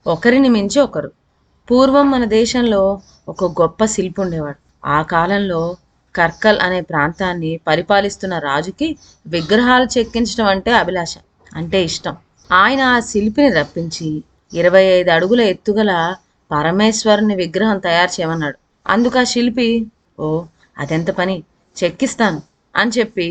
ఒకరిని మించి ఒకరు. పూర్వం మన దేశంలో ఒక గొప్ప శిల్పి ఉండేవాడు. ఆ కాలంలో కర్కల్ అనే ప్రాంతాన్ని పరిపాలిస్తున్న రాజుకి విగ్రహాలు చెక్కించడం అంటే అభిలాష, అంటే ఇష్టం. ఆయన ఆ శిల్పిని రప్పించి 25 అడుగుల ఎత్తుగల పరమేశ్వరుని విగ్రహం తయారు చేయమన్నాడు. అందుకు ఆ శిల్పి, ఓ అదెంత పని, చెక్కిస్తాను అని చెప్పి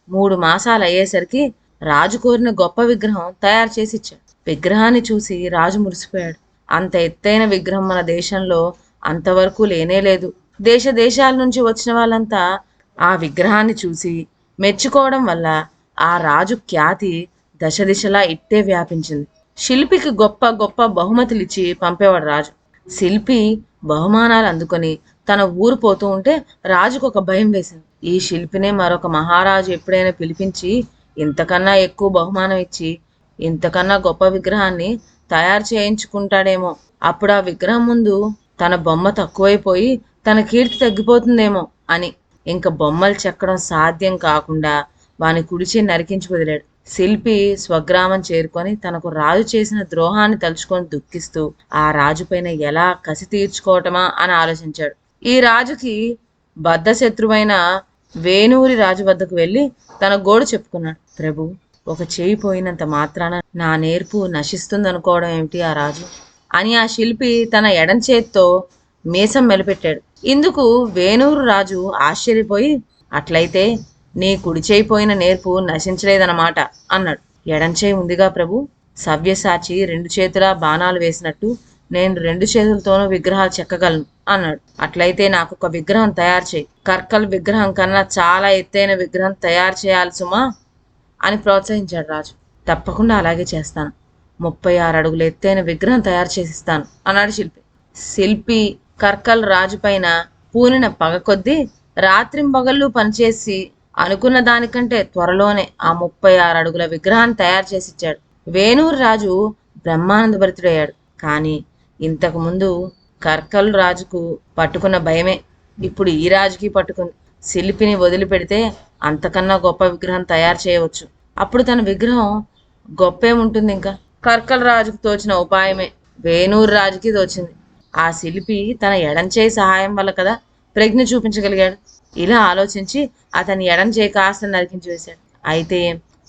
3 మాసాలు అయ్యేసరికి రాజు కోరిన గొప్ప విగ్రహం తయారు చేసి ఇచ్చాడు. విగ్రహాన్ని చూసి రాజు మురిసిపోయాడు. అంత ఎత్తైన విగ్రహం మన దేశంలో అంతవరకు లేనే లేదు. దేశ దేశాల నుంచి వచ్చిన వాళ్ళంతా ఆ విగ్రహాన్ని చూసి మెచ్చుకోవడం వల్ల ఆ రాజు ఖ్యాతి దశ దిశలా ఇట్టే వ్యాపించింది. శిల్పికి గొప్ప గొప్ప బహుమతులు ఇచ్చి పంపేవాడు రాజు. శిల్పి బహుమానాలు అందుకొని తన ఊరు పోతూ ఉంటే రాజుకు ఒక భయం వేసింది. ఈ శిల్పినే మరొక మహారాజు ఎప్పుడైనా పిలిపించి ఇంతకన్నా ఎక్కువ బహుమానం ఇచ్చి ఇంతకన్నా గొప్ప విగ్రహాన్ని తయారు చేయించుకుంటాడేమో. అప్పుడు ఆ విగ్రహం ముందు తన బొమ్మ తక్కువైపోయి తన కీర్తి తగ్గిపోతుందేమో అని ఇంక బొమ్మలు చెక్కడం సాధ్యం కాకుండా వాని కుడిచి నరికించి వదిలాడు. శిల్పి స్వగ్రామం చేరుకొని తనకు రాజు చేసిన ద్రోహాన్ని తలుచుకొని దుఃఖిస్తూ ఆ రాజుపైన ఎలా కసి తీర్చుకోవటమా అని ఆలోచించాడు. ఈ రాజుకి బద్ధశత్రువైన వేణూరి రాజు వద్దకు వెళ్ళి తన గోడు చెప్పుకున్నాడు. ప్రభు, ఒక చేయి పోయినంత మాత్రాన నా నేర్పు నశిస్తుందనుకోవడం ఏమిటి ఆ రాజు అని ఆ శిల్పి తన ఎడం చేత్తో మీసం మెలిపెట్టాడు. ఇందుకు వేణూరు రాజు ఆశ్చర్యపోయి, అట్లయితే నీ కుడి చేయి పోయిన నేర్పు నశించలేదన్నమాట అన్నాడు. ఎడం చేయి ఉందిగా ప్రభు, సవ్యసాచి 2 చేతులా బాణాలు వేసినట్టు నేను 2 చేతులతోనూ విగ్రహాలు చెక్కగలను అన్నాడు. అట్లయితే నాకు ఒక విగ్రహం తయారు చేయి. కర్కల్ విగ్రహం కన్నా చాలా ఎత్తైన విగ్రహం తయారు చేయాలి సుమా అని ప్రోత్సహించాడు రాజు. తప్పకుండా అలాగే చేస్తాను, 36 అడుగుల ఎత్తైన విగ్రహం తయారు చేసిస్తాను అన్నాడు శిల్పి. శిల్పి కర్కల్ రాజు పైన పూనిన పగ కొద్దీ రాత్రింబగళ్ళు పనిచేసి అనుకున్న దానికంటే త్వరలోనే ఆ 36 అడుగుల విగ్రహాన్ని తయారు చేసిచ్చాడు. వేణూరు రాజు బ్రహ్మానందభరితుడయ్యాడు. కానీ ఇంతకు ముందు కర్కల్ రాజుకు పట్టుకున్న భయమే ఇప్పుడు ఈ రాజుకి పట్టుకుంది. శిల్పిని వదిలిపెడితే అంతకన్నా గొప్ప విగ్రహం తయారు చేయవచ్చు. అప్పుడు తన విగ్రహం గొప్పేముంటుంది ఇంకా. కర్కల్ రాజుకు తోచిన ఉపాయమే వేణూరు రాజుకి తోచింది. ఆ శిల్పి తన ఎడంచేయి సహాయం వల్ల కదా ప్రజ్ఞ చూపించగలిగాడు. ఇలా ఆలోచించి అతని ఎడం చేయి కాస్త నరికించి వేశాడు. అయితే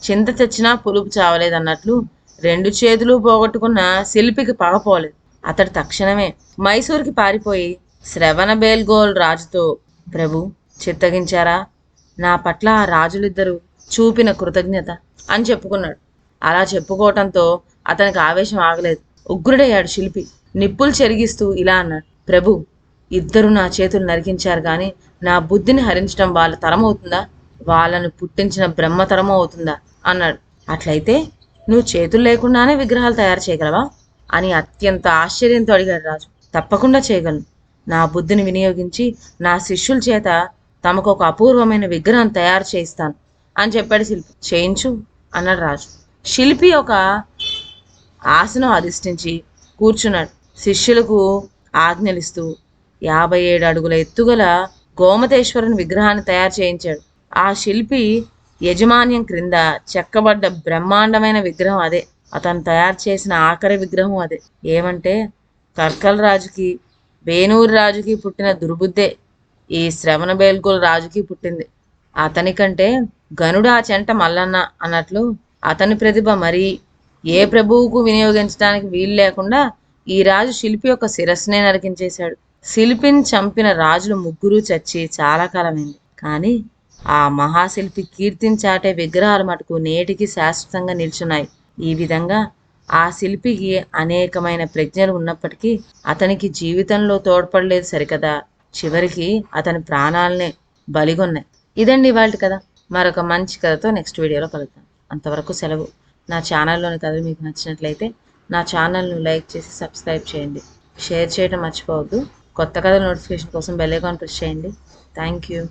చింత తెచ్చినా పులుపు చావలేదన్నట్లు 2 చేతులు పోగొట్టుకున్న శిల్పికి పగపోలేదు. అతడు తక్షణమే మైసూరుకి పారిపోయి శ్రవణ బేల్గోల్ రాజుతో, ప్రభు చిత్తగించారా, నా పట్ల ఆ రాజులిద్దరూ చూపిన కృతజ్ఞత అని చెప్పుకున్నాడు. అలా చెప్పుకోవటంతో అతనికి ఆవేశం ఆగలేదు. ఉగ్రుడయ్యాడు శిల్పి. నిప్పులు చెరిగిస్తూ ఇలా అన్నాడు, ప్రభు, ఇద్దరు నా చేతులు నరికించారు కానీ నా బుద్ధిని హరించడం వాళ్ళ తరమవుతుందా, వాళ్ళను పుట్టించిన బ్రహ్మ తరమో అవుతుందా అన్నాడు. అట్లయితే నువ్వు చేతులు లేకుండానే విగ్రహాలు తయారు చేయగలవా అని అత్యంత ఆశ్చర్యంతో అడిగాడు రాజు. తప్పకుండా చేయగలను. నా బుద్ధిని వినియోగించి నా శిష్యుల చేత తమకు ఒక అపూర్వమైన విగ్రహం తయారు చేయిస్తాను అని చెప్పాడు శిల్పి. చేయించు అన్నాడు రాజు. శిల్పి ఒక ఆసనం అధిష్ఠించి కూర్చున్నాడు. శిష్యులకు ఆజ్ఞలిస్తూ 57 అడుగుల ఎత్తుగల గోమతేశ్వరుని విగ్రహాన్ని తయారు చేయించాడు. ఆ శిల్పి యజమాన్యం క్రింద చెక్కబడ్డ బ్రహ్మాండమైన విగ్రహం అదే. అతను తయారు చేసిన ఆఖరి విగ్రహం అదే. ఏమంటే కర్కల్ రాజుకి వేణూరు రాజుకి పుట్టిన దుర్బుద్ధే ఈ శ్రవణ బేల్గోల్ రాజుకి పుట్టింది. అతనికంటే గనుడు ఆ చెంట మల్లన్న అన్నట్లు అతని ప్రతిభ మరీ ఏ ప్రభువుకు వినియోగించడానికి వీలు లేకుండా ఈ రాజు శిల్పి యొక్క శిరస్సునే నరికించేశాడు. శిల్పిని చంపిన రాజులు 3 చచ్చి చాలా కాలమైంది. కానీ ఆ మహాశిల్పి కీర్తించాటే విగ్రహాలు మటుకు నేటికి శాశ్వతంగా నిల్చున్నాయి. ఈ విధంగా ఆ శిల్పికి అనేకమైన ప్రజ్ఞలు ఉన్నప్పటికీ అతనికి జీవితంలో తోడ్పడలేదు సరికదా, చివరికి అతని ప్రాణాలనే బలిగొన్నాయి. ఇదండి ఇవాళ కథ. మరొక మంచి కథతో నెక్స్ట్ వీడియోలో కలుద్దాం. అంతవరకు సెలవు. నా ఛానల్లోని కథలు మీకు నచ్చినట్లయితే నా ఛానల్ను లైక్ చేసి సబ్స్క్రైబ్ చేయండి. షేర్ చేయడం మర్చిపోవద్దు. కొత్త కథల నోటిఫికేషన్ కోసం బెల్ ఐకాన్ ప్రెస్ చేయండి. Thank you.